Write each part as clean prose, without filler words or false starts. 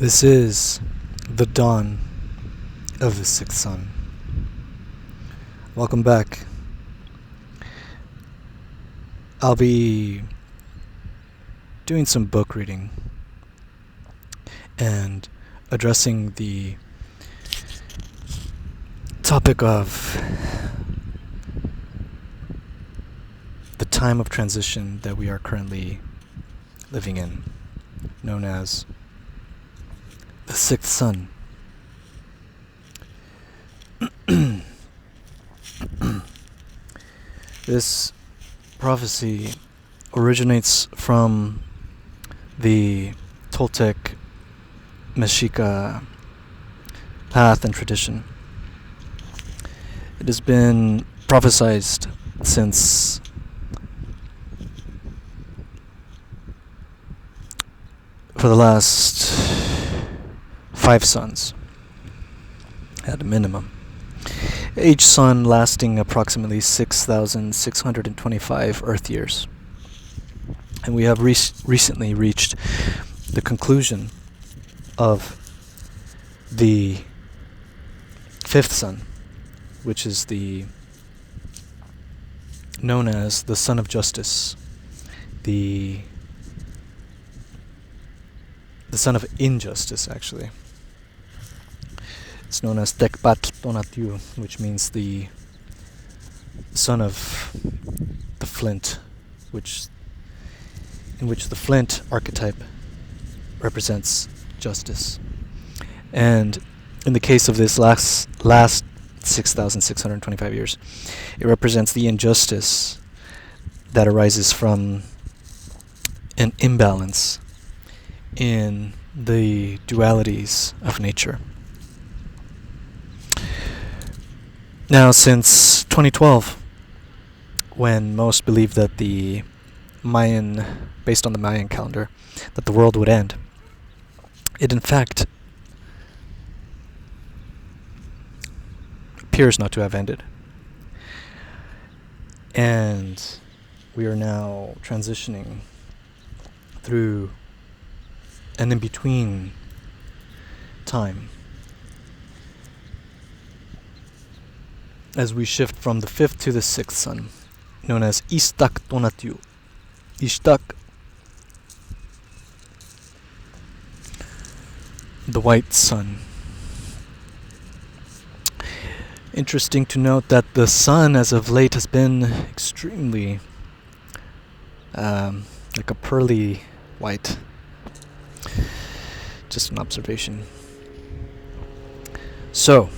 This is the dawn of the sixth sun. Welcome back. I'll be doing some book reading and addressing the topic of the time of transition that we are currently living in, known as the sixth sun. This prophecy originates from the Toltec Mexica path and tradition. It has been prophesied since for the last 5 suns at a minimum, each sun lasting approximately 6,625 Earth years. And we have recently reached the conclusion of the 5th sun, which is known as the Sun of Justice, the Son of Injustice, actually. It's known as Iztac Tonatiuh, which means the son of the flint, in which the flint archetype represents justice. And in the case of this last 6,625 years, it represents the injustice that arises from an imbalance in the dualities of nature. Now, since 2012, when most believed that based on the Mayan calendar, that the world would end, it in fact appears not to have ended. And we are now transitioning through an in-between time as we shift from the 5th to the 6th sun, known as Iztac Tonatiuh. Iztac, the white sun. Interesting to note that the sun as of late has been extremely like a pearly white. Just an observation. So,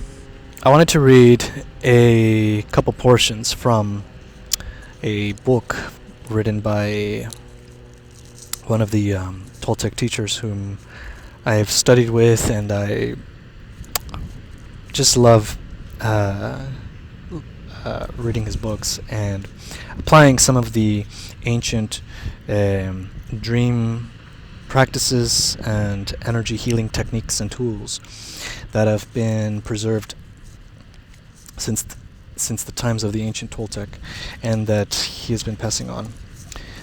I wanted to read a couple portions from a book written by one of the Toltec teachers whom I've studied with, and I just love reading his books and applying some of the ancient dream practices and energy healing techniques and tools that have been preserved since the times of the ancient Toltec, and that he has been passing on.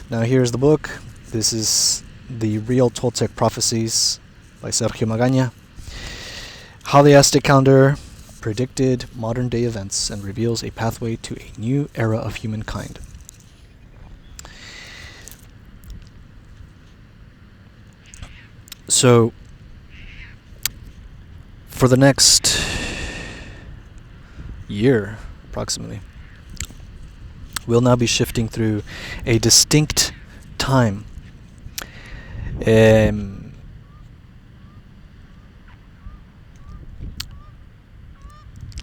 Now here's the book. This is the Real Toltec Prophecies by Sergio Magaña. How the Aztec calendar predicted modern day events and reveals a pathway to a new era of humankind. So, for the next year, approximately, we'll now be shifting through a distinct time.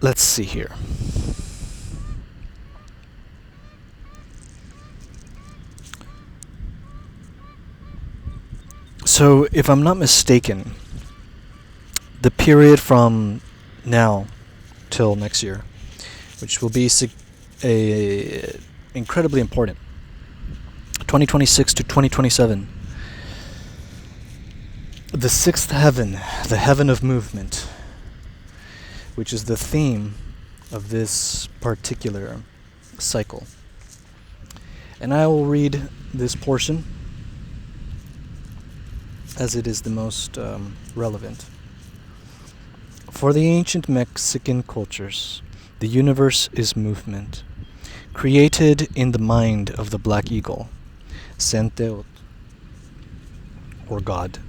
Let's see here. So, if I'm not mistaken, the period from now till next year, which will be incredibly important, 2026 to 2027, the 6th heaven, the heaven of movement, which is the theme of this particular cycle. And I will read this portion as it is the most relevant. For the ancient Mexican cultures, the universe is movement, created in the mind of the black eagle, Senteot, or God,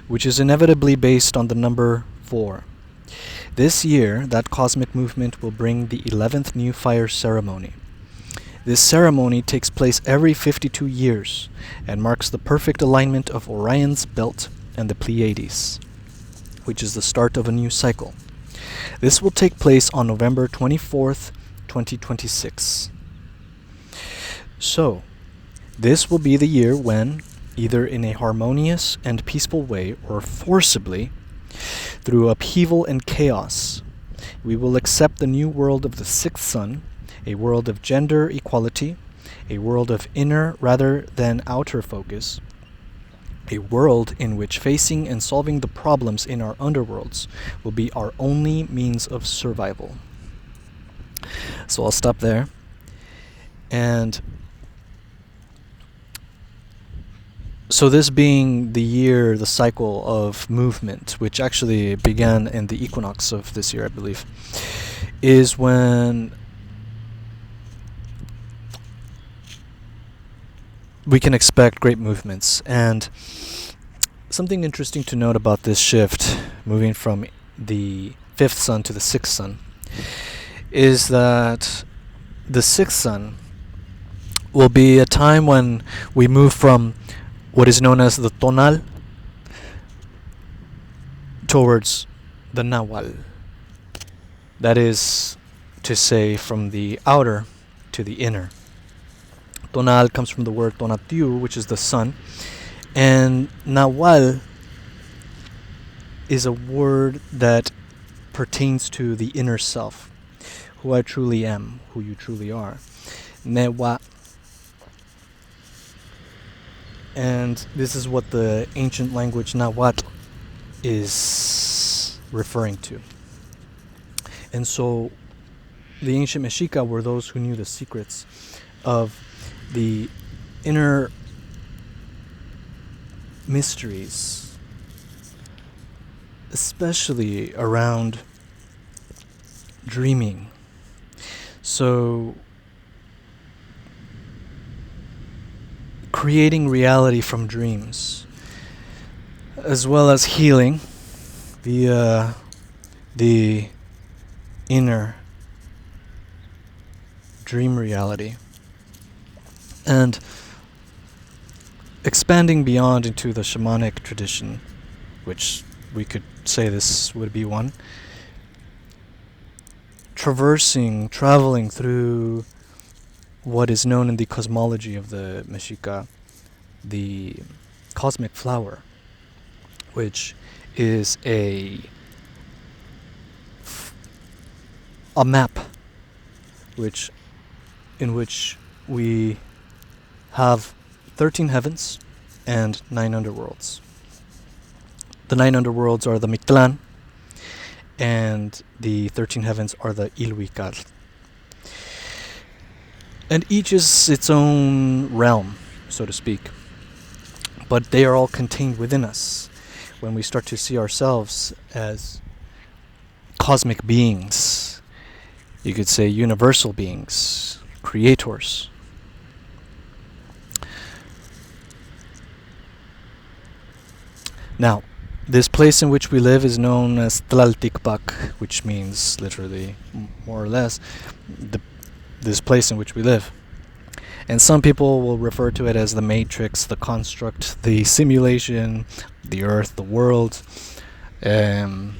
which is inevitably based on the number 4. This year, that cosmic movement will bring the 11th New Fire ceremony. This ceremony takes place every 52 years and marks the perfect alignment of Orion's belt and the Pleiades, which is the start of a new cycle. This will take place on November 24th, 2026. So, this will be the year when, either in a harmonious and peaceful way or forcibly, through upheaval and chaos, we will accept the new world of the sixth sun, a world of gender equality, a world of inner rather than outer focus, a world in which facing and solving the problems in our underworlds will be our only means of survival. So I'll stop there. And so this being the year, the cycle of movement, which actually began in the equinox of this year, I believe, is when we can expect great movements. And something interesting to note about this shift, moving from the fifth sun to the sixth sun, is that the sixth sun will be a time when we move from what is known as the tonal towards the Nahual. That is to say, from the outer to the inner. Tonal comes from the word Tonatiuh, which is the sun, and Nahual is a word that pertains to the inner self, who I truly am, who you truly are. Newa. And this is what the ancient language Nahuatl is referring to. And so the ancient Mexica were those who knew the secrets of the inner mysteries, especially around dreaming. So creating reality from dreams, as well as healing via the inner dream reality, and expanding beyond into the shamanic tradition, which we could say this would be one, traveling through what is known in the cosmology of the Mexica, the cosmic flower, which is a map in which we have 13 heavens and 9 underworlds. The 9 underworlds are the Mictlan, and the 13 heavens are the Ilhuical. And each is its own realm, so to speak. But they are all contained within us when we start to see ourselves as cosmic beings. You could say universal beings, creators. Now, this place in which we live is known as Tlalticpac, which means literally, more or less, this place in which we live. And some people will refer to it as the matrix, the construct, the simulation, the earth, the world. The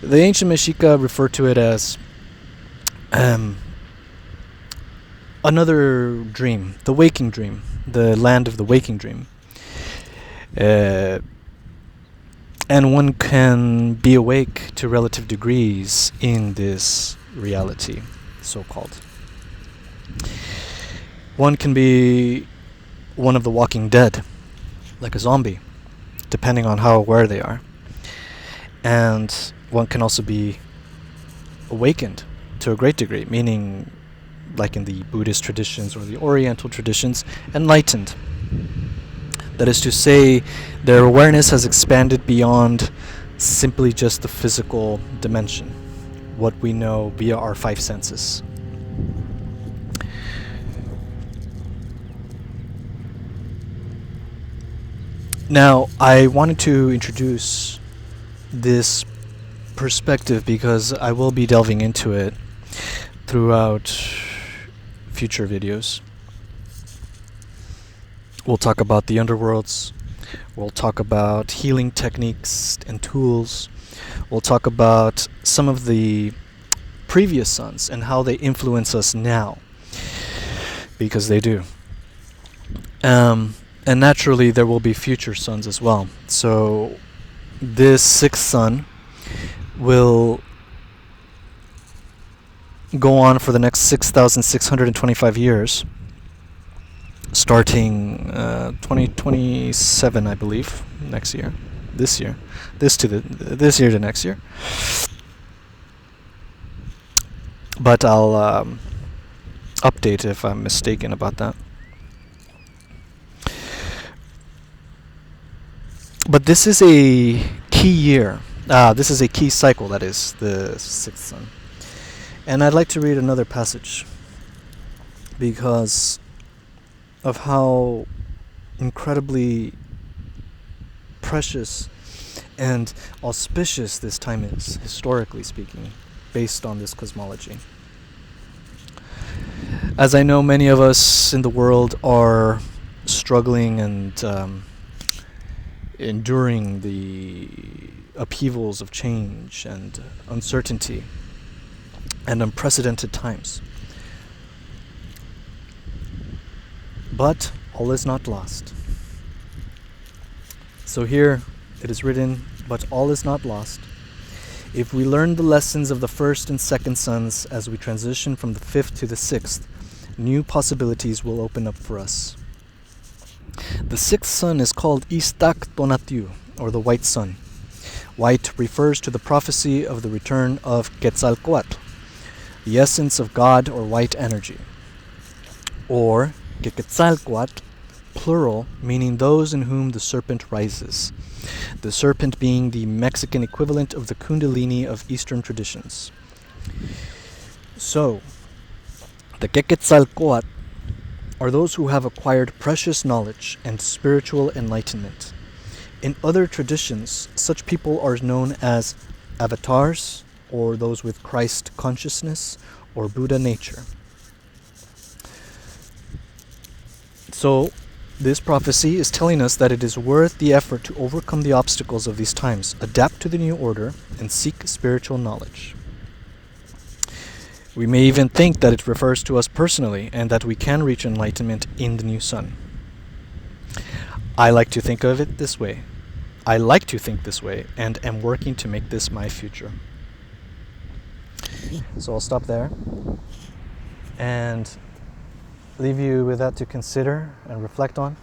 ancient Mexica referred to it as another dream, the waking dream, the land of the waking dream. And one can be awake to relative degrees in this reality, so-called. One can be one of the walking dead, like a zombie, depending on how aware they are. And one can also be awakened to a great degree, meaning, like in the Buddhist traditions or the Oriental traditions, enlightened. That is to say, their awareness has expanded beyond simply just the physical dimension, what we know via our five senses. Now, I wanted to introduce this perspective because I will be delving into it throughout future videos. We'll talk about the underworlds. We'll talk about healing techniques and tools. We'll talk about some of the previous suns and how they influence us now, because they do. And naturally, there will be future suns as well. So this sixth sun will go on for the next 6,625 years, starting 2027, I believe, next year, this year to next year. But I'll update if I'm mistaken about that. But this is a key year. This is a key cycle, that is, the sixth sun. And I'd like to read another passage because of how incredibly precious and auspicious this time is, historically speaking, based on this cosmology. As I know, many of us in the world are struggling and enduring the upheavals of change and uncertainty and unprecedented times. But all is not lost. So here it is written, but all is not lost. If we learn the lessons of the first and second suns as we transition from the fifth to the sixth, new possibilities will open up for us. The sixth sun is called Iztac Tonatiuh, or the white sun. White refers to the prophecy of the return of Quetzalcoatl, the essence of God or white energy. Or Quetzalcoatl, plural, meaning those in whom the serpent rises. The serpent being the Mexican equivalent of the Kundalini of Eastern traditions. So, the Quetzalcoatl are those who have acquired precious knowledge and spiritual enlightenment. In other traditions, such people are known as avatars, or those with Christ consciousness, or Buddha nature. So, this prophecy is telling us that it is worth the effort to overcome the obstacles of these times, adapt to the new order, and seek spiritual knowledge. We may even think that it refers to us personally and that we can reach enlightenment in the new sun. I like to think of it this way. I like to think this way and am working to make this my future. So I'll stop there and leave you with that to consider and reflect on.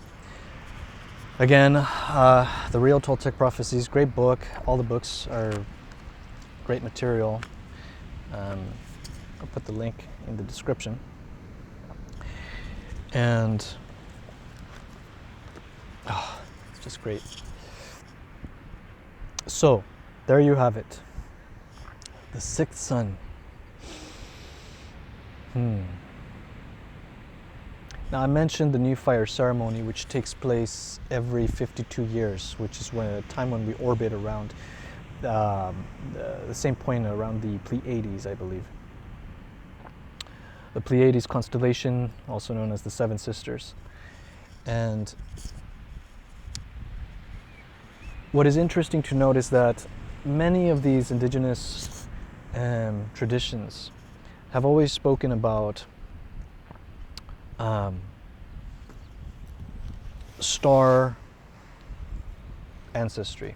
Again, the Real Toltec Prophecies, great book. All the books are great material. I'll put the link in the description. And it's just great. So, there you have it. The sixth sun. Now, I mentioned the new fire ceremony, which takes place every 52 years, which is a time when we orbit around the same point around the Pleiades, I believe. The Pleiades constellation, also known as the Seven Sisters. And what is interesting to note is that many of these indigenous traditions have always spoken about star ancestry,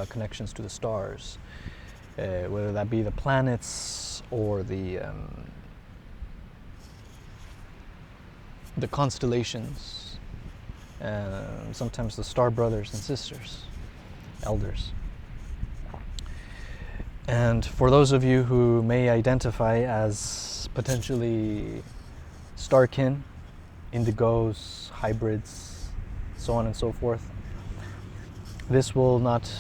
connections to the stars, whether that be the planets or the constellations, and sometimes the star brothers and sisters, elders. And for those of you who may identify as potentially starkin, indigos, hybrids, so on and so forth. This will not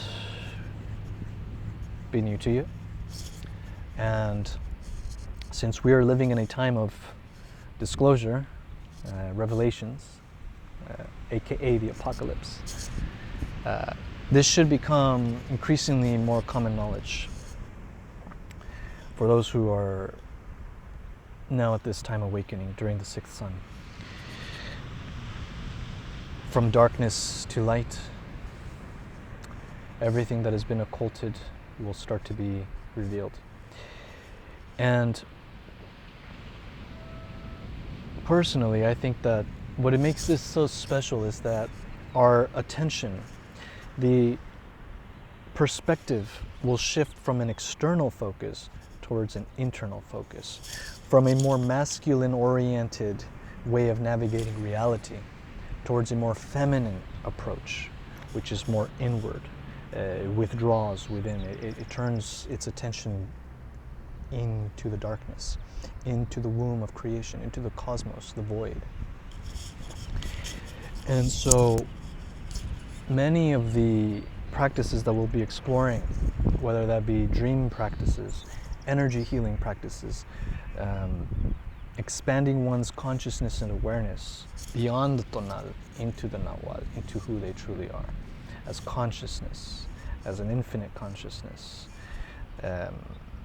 be new to you. And since we are living in a time of disclosure, revelations, aka the apocalypse, this should become increasingly more common knowledge for those who are now at this time awakening during the sixth sun. From darkness to light, everything that has been occulted will start to be revealed. And personally, I think that what it makes this so special is that our attention, the perspective will shift from an external focus towards an internal focus, from a more masculine-oriented way of navigating reality towards a more feminine approach, which is more inward, withdraws within. It turns its attention into the darkness, into the womb of creation, into the cosmos, the void. And so many of the practices that we'll be exploring, whether that be dream practices, energy healing practices, expanding one's consciousness and awareness beyond the tonal into the Nahual, into who they truly are, as consciousness, as an infinite consciousness,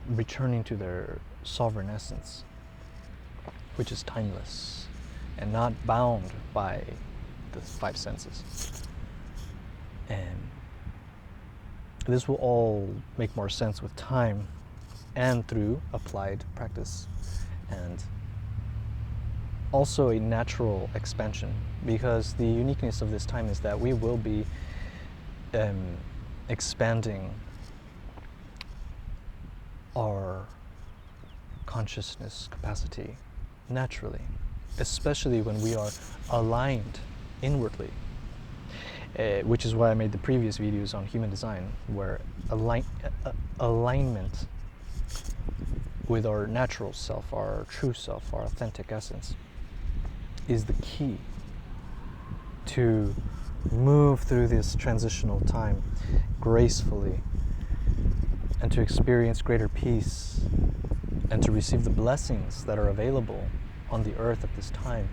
returning to their sovereign essence, which is timeless and not bound by the five senses. And this will all make more sense with time and through applied practice, and also a natural expansion, because the uniqueness of this time is that we will be expanding our consciousness capacity naturally, especially when we are aligned inwardly, which is why I made the previous videos on human design, where alignment with our natural self, our true self, our authentic essence, is the key to move through this transitional time gracefully, and to experience greater peace, and to receive the blessings that are available on the earth at this time.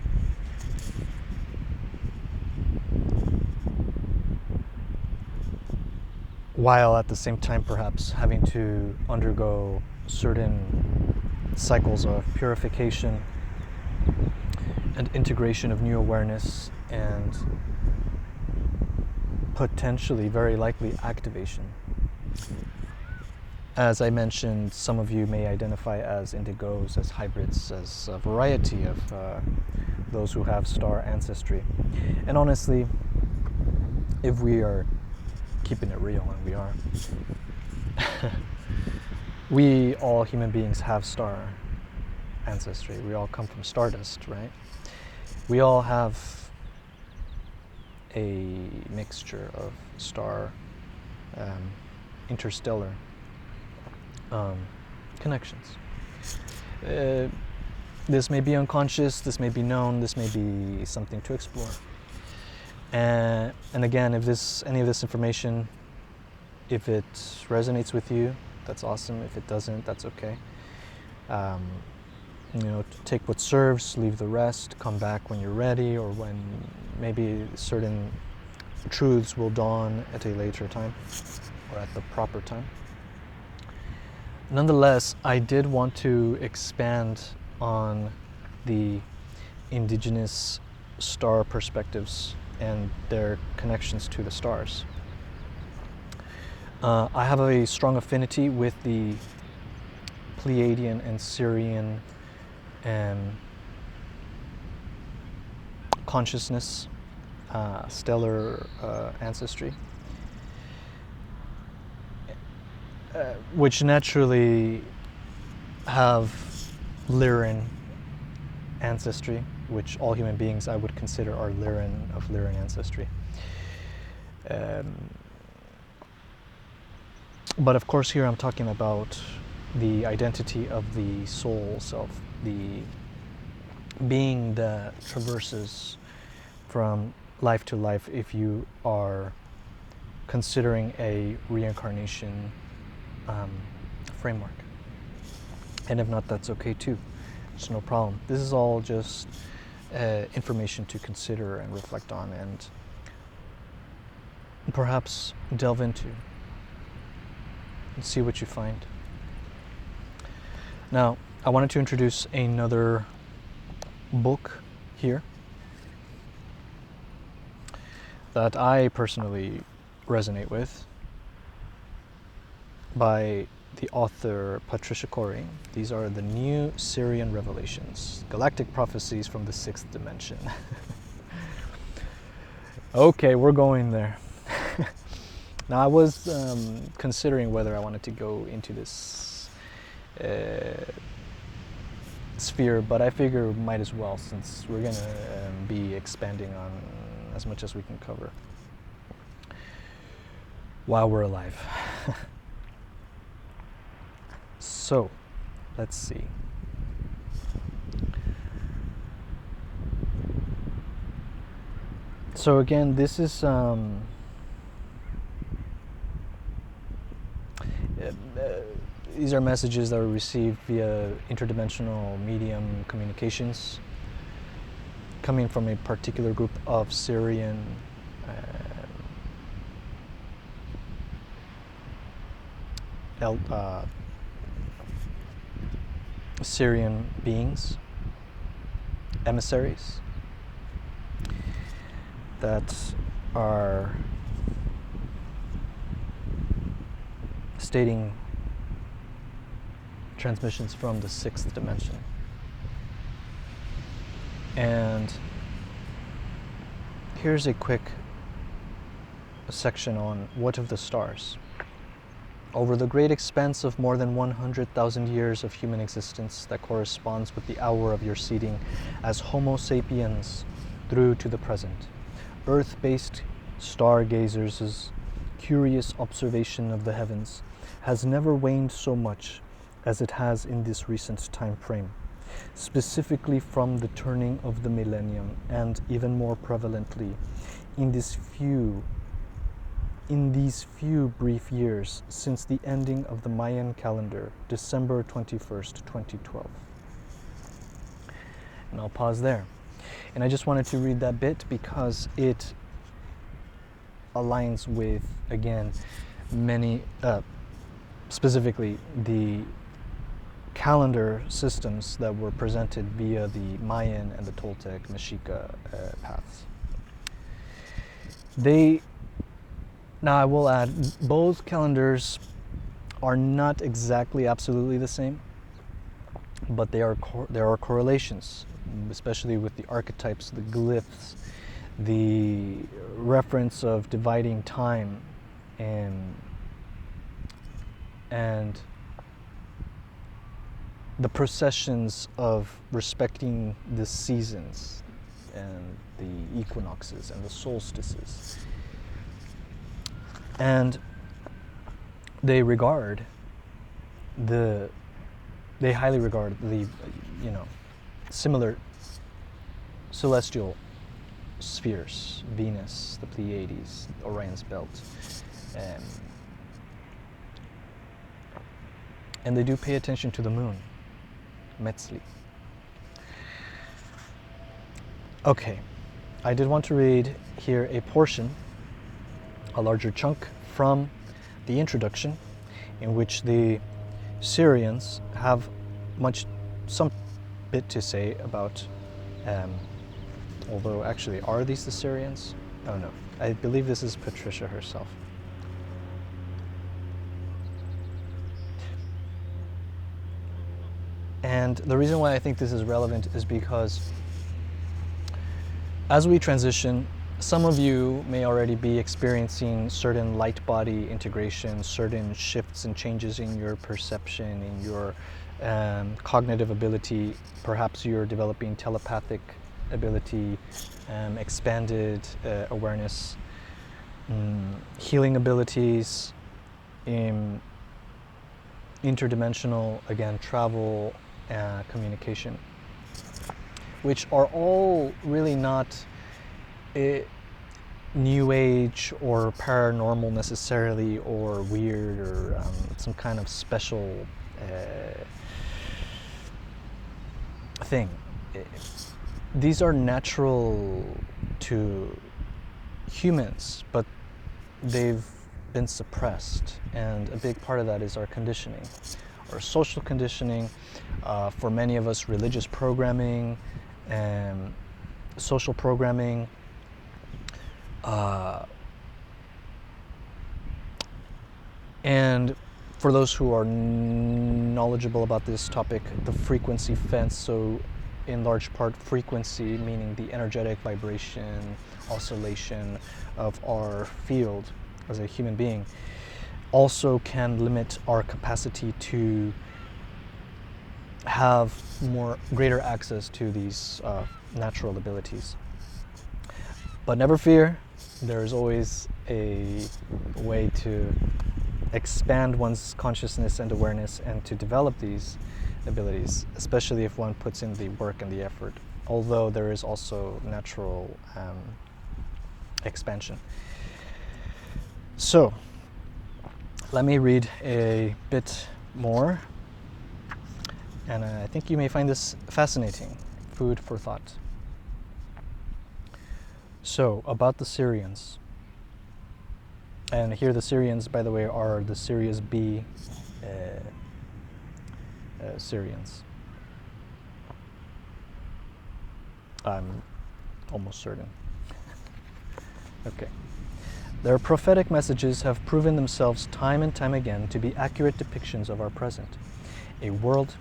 While at the same time perhaps having to undergo certain cycles of purification and integration of new awareness, and potentially, very likely, activation. As I mentioned, some of you may identify as indigos, as hybrids, as a variety of those who have star ancestry. And honestly, if we are keeping it real, and we are, we all human beings have star ancestry. We all come from stardust, right? We all have a mixture of star, interstellar connections. This may be unconscious, this may be known, this may be something to explore. And again, if any of this information, if it resonates with you, that's awesome. If it doesn't, that's okay. Take what serves, leave the rest, come back when you're ready, or when maybe certain truths will dawn at a later time, or at the proper time. Nonetheless, I did want to expand on the indigenous star perspectives and their connections to the stars. I have a strong affinity with the Pleiadian and Sirian consciousness, stellar ancestry, which naturally have Lyran ancestry, which all human beings I would consider are Lyran ancestry. But of course here I'm talking about the identity of the soul self, the being that traverses from life to life if you are considering a reincarnation framework. And if not, that's okay too. It's no problem. This is all just information to consider and reflect on and perhaps delve into and see what you find. Now, I wanted to introduce another book here that I personally resonate with, by the author Patricia Corey. These are the new Sirian Revelations, Galactic Prophecies from the Sixth Dimension. Okay, we're going there. Now, I was considering whether I wanted to go into this sphere, but I figure might as well, since we're going to be expanding on as much as we can cover while we're alive. So, let's see. So again, this is these are messages that were received via interdimensional medium communications, coming from a particular group of Sirian Sirian beings, emissaries, that are stating transmissions from the sixth dimension. And here's a quick section on what of the stars. Over the great expanse of more than 100,000 years of human existence that corresponds with the hour of your seeding as Homo sapiens through to the present, Earth-based stargazers' curious observation of the heavens has never waned so much as it has in this recent time frame, specifically from the turning of the millennium, and even more prevalently in these few brief years since the ending of the Mayan calendar, December 21st, 2012. And I'll pause there. And I just wanted to read that bit because it aligns with, again, many, specifically the calendar systems that were presented via the Mayan and the Toltec Mexica paths. Now I will add, both calendars are not exactly absolutely the same, but there are correlations, especially with the archetypes, the glyphs, the reference of dividing time, and the processions of respecting the seasons and the equinoxes and the solstices. And they highly regard the, similar celestial spheres, Venus, the Pleiades, Orion's belt, and they do pay attention to the moon, Metzli. Okay, I did want to read here a portion, a larger chunk from the introduction, in which the Sirians have some bit to say about, although actually, are these the Sirians? Oh no, I believe this is Patricia herself. And the reason why I think this is relevant is because as we transition, some of you may already be experiencing certain light body integration, certain shifts and changes in your perception, in your cognitive ability. Perhaps you're developing telepathic ability, expanded awareness, healing abilities, interdimensional, again, travel, communication, which are all really not new age or paranormal necessarily, or weird, or some kind of special thing. These are natural to humans, but they've been suppressed, and a big part of that is our conditioning, our social conditioning, for many of us religious programming and social programming, and for those who are knowledgeable about this topic, the frequency fence. So in large part, frequency, meaning the energetic vibration, oscillation of our field as a human being, also can limit our capacity to have greater access to these natural abilities. But never fear, there is always a way to expand one's consciousness and awareness and to develop these abilities, especially if one puts in the work and the effort, although there is also natural expansion. So let me read a bit more, and I think you may find this fascinating. Food for thought. So, about the Sirians. And here the Sirians, by the way, are the Sirius B Sirians. I'm almost certain. Okay. Their prophetic messages have proven themselves time and time again to be accurate depictions of our present. A world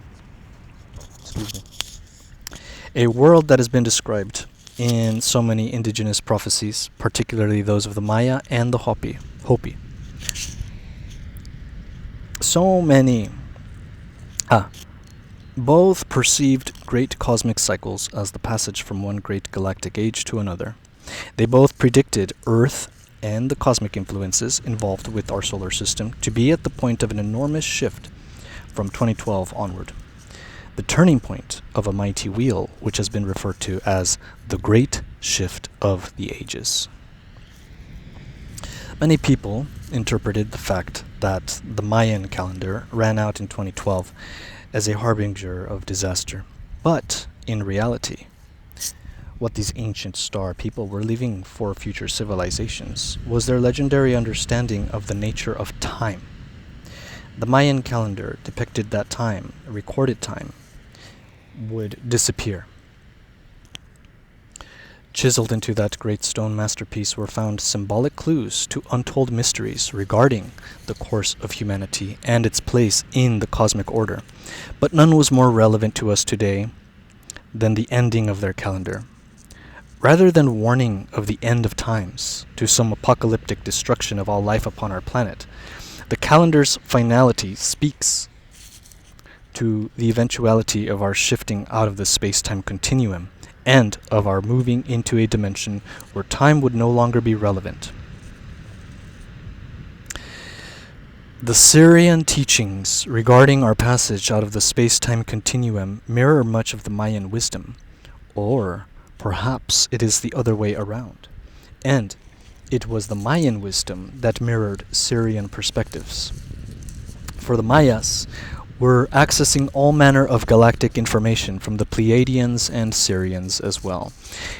that has been described in so many indigenous prophecies, particularly those of the Maya and the Hopi. So many both perceived great cosmic cycles as the passage from one great galactic age to another. They both predicted Earth and the cosmic influences involved with our solar system to be at the point of an enormous shift from 2012 onward. The turning point of a mighty wheel, which has been referred to as the Great Shift of the Ages. Many people interpreted the fact that the Mayan calendar ran out in 2012 as a harbinger of disaster. But, in reality, what these ancient star people were leaving for future civilizations was their legendary understanding of the nature of time. The Mayan calendar depicted that time, recorded time, would disappear. Chiseled into that great stone masterpiece were found symbolic clues to untold mysteries regarding the course of humanity and its place in the cosmic order, but none was more relevant to us today than the ending of their calendar. Rather than warning of the end of times, to some apocalyptic destruction of all life upon our planet, the calendar's finality speaks to the eventuality of our shifting out of the space-time continuum and of our moving into a dimension where time would no longer be relevant. The Sirian teachings regarding our passage out of the space-time continuum mirror much of the Mayan wisdom, or perhaps it is the other way around, and it was the Mayan wisdom that mirrored Sirian perspectives. For the Mayas, we're accessing all manner of galactic information from the Pleiadians and Sirians as well,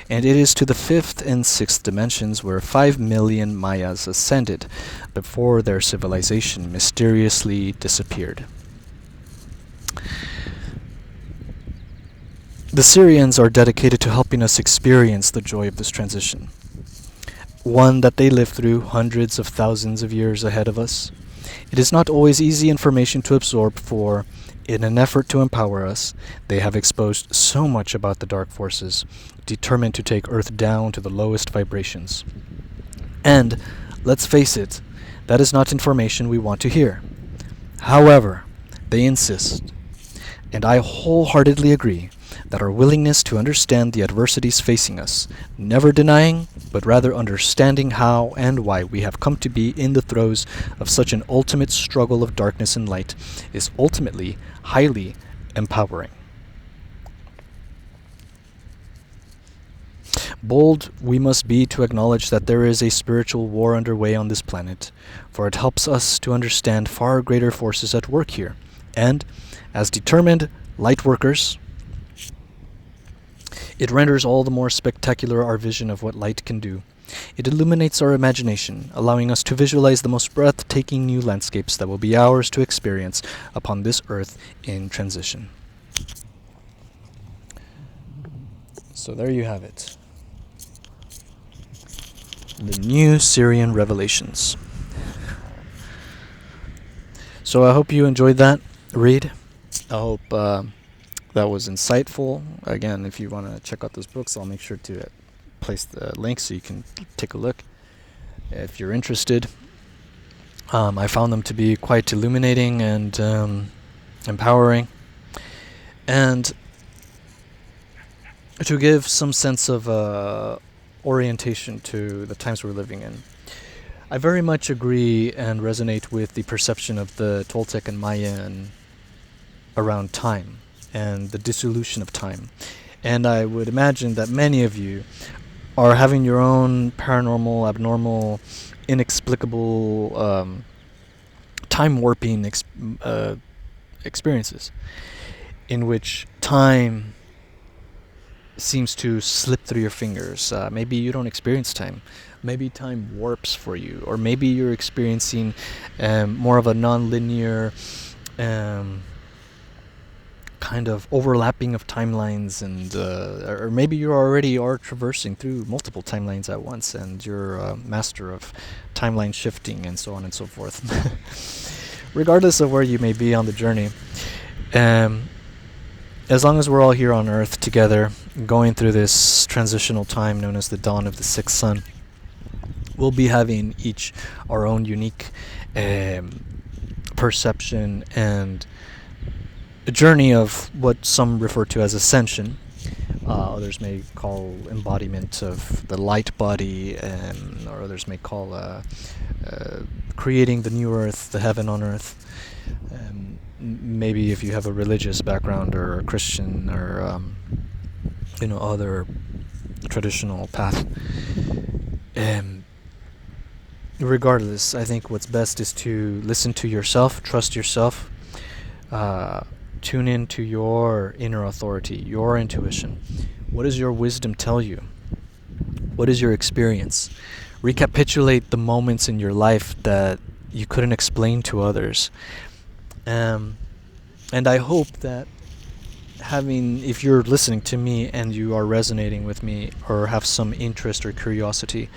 and it is to the 5th and 6th dimensions where 5 million Mayas ascended before their civilization mysteriously disappeared. The Sirians are dedicated to helping us experience the joy of this transition, one that they lived through hundreds of thousands of years ahead of us. It is not always easy information to absorb, for, in an effort to empower us, they have exposed so much about the dark forces, determined to take Earth down to the lowest vibrations. And, let's face it, that is not information we want to hear. However, they insist, and I wholeheartedly agree, that our willingness to understand the adversities facing us, never denying, but rather understanding how and why we have come to be in the throes of such an ultimate struggle of darkness and light, is ultimately highly empowering. Bold we must be to acknowledge that there is a spiritual war underway on this planet, for it helps us to understand far greater forces at work here. And, as determined light workers, it renders all the more spectacular our vision of what light can do. It illuminates our imagination, allowing us to visualize the most breathtaking new landscapes that will be ours to experience upon this earth in transition. So there you have it. The new Sirian Revelations. So I hope you enjoyed that read. I hope that was insightful. Again, if you want to check out those books, I'll make sure to place the link so you can take a look if you're interested. I found them to be quite illuminating and empowering, and to give some sense of orientation to the times we're living in. I very much agree and resonate with the perception of the Toltec and Mayan around time and the dissolution of time. And I would imagine that many of you are having your own paranormal, abnormal, inexplicable time warping experiences in which time seems to slip through your fingers. Maybe you don't experience time. Maybe time warps for you. Or maybe you're experiencing more of a non-linear kind of overlapping of timelines, and or maybe you already are traversing through multiple timelines at once and you're a master of timeline shifting and so on and so forth. Regardless of where you may be on the journey, as long as we're all here on Earth together, going through this transitional time known as the dawn of the sixth sun, we'll be having each our own unique perception and a journey of what some refer to as ascension. Others may call embodiment of the light body, or others may call creating the new earth, the heaven on earth. Maybe if you have a religious background or a Christian or other traditional path. Regardless, I think what's best is to listen to yourself, trust yourself, tune into your inner authority, your intuition. What does your wisdom tell you? What is your experience? Recapitulate the moments in your life that you couldn't explain to others. And I hope that if you're listening to me and you are resonating with me or have some interest or curiosity,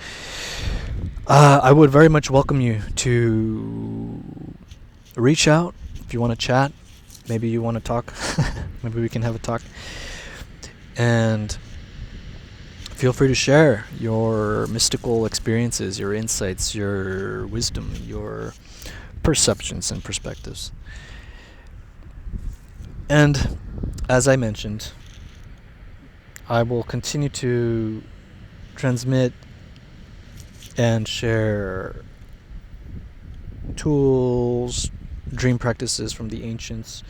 I would very much welcome you to reach out if you want to chat. Maybe you want to talk. Maybe we can have a talk. And feel free to share your mystical experiences, your insights, your wisdom, your perceptions and perspectives. And as I mentioned, I will continue to transmit and share tools, dream practices from the ancients,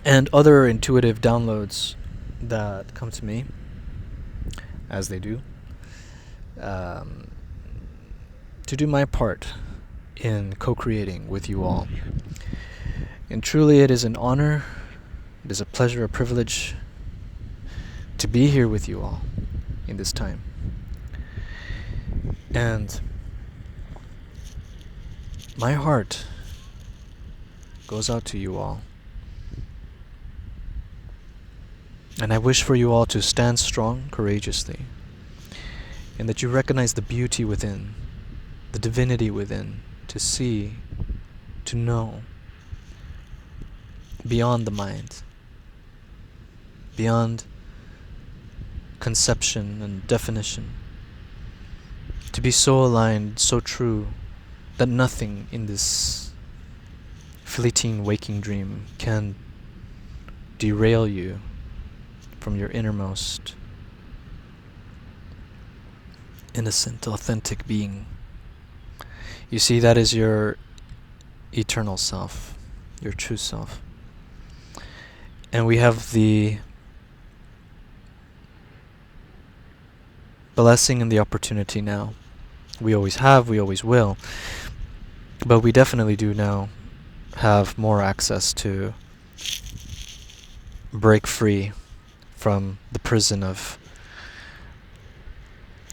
and other intuitive downloads that come to me, as they do, to do my part in co-creating with you all. And truly it is an honor, it is a pleasure, a privilege to be here with you all in this time. And my heart goes out to you all. And I wish for you all to stand strong, courageously, and that you recognize the beauty within, the divinity within, to see, to know, beyond the mind, beyond conception and definition, to be so aligned, so true, that nothing in this fleeting waking dream can derail you from your innermost innocent, authentic being. You see, that is your eternal self, your true self. And we have the blessing and the opportunity now. We always have, we always will, but we definitely do now have more access to break free from the prison of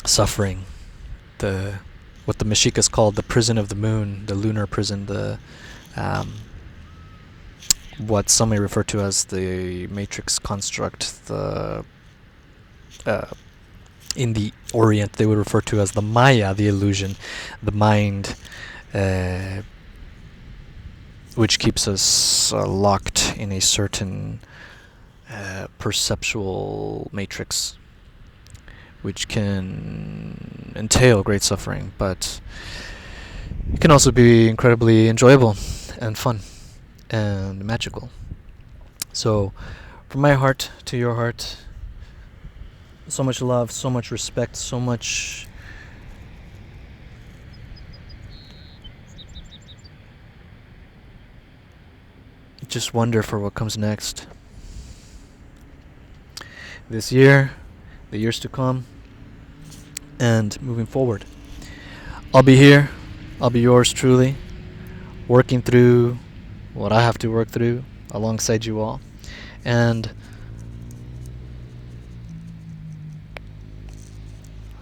suffering, the what the Meshikas called the prison of the moon, the lunar prison, the what some may refer to as the matrix construct, the in the Orient they would refer to as the Maya, the illusion, the mind, which keeps us locked in a certain perceptual matrix, which can entail great suffering, but it can also be incredibly enjoyable and fun and magical. So, from my heart to your heart, so much love, so much respect, so much just wonder for what comes next. This year, the years to come, and moving forward. I'll be here, I'll be yours truly, working through what I have to work through alongside you all. And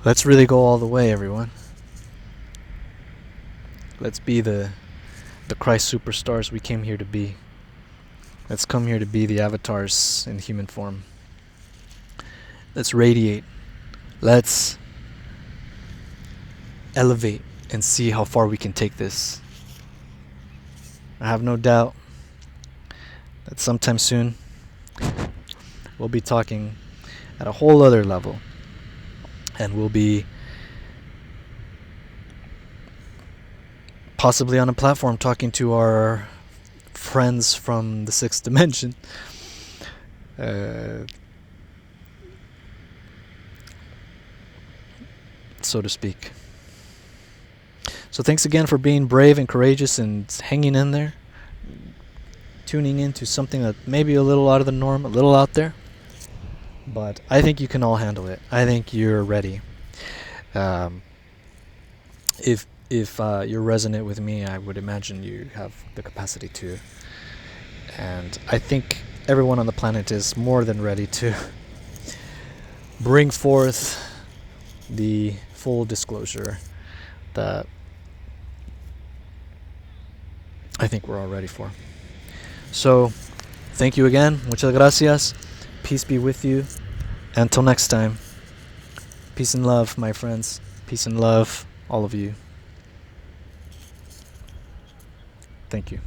let's really go all the way, everyone. Let's be the Christ superstars we came here to be. Let's come here to be the avatars in human form. Let's radiate. Let's elevate and see how far we can take this. I have no doubt that sometime soon we'll be talking at a whole other level, and we'll be possibly on a platform talking to our friends from the sixth dimension, so to speak. So thanks again for being brave and courageous and hanging in there, tuning into something that may be a little out of the norm, a little out there, but I think you can all handle it. I think you're ready. If you're resonant with me, I would imagine you have the capacity to. And I think everyone on the planet is more than ready to bring forth the full disclosure that I think we're all ready for. So, thank you again. Muchas gracias. Peace be with you. Until next time. Peace and love, my friends. Peace and love, all of you. Thank you.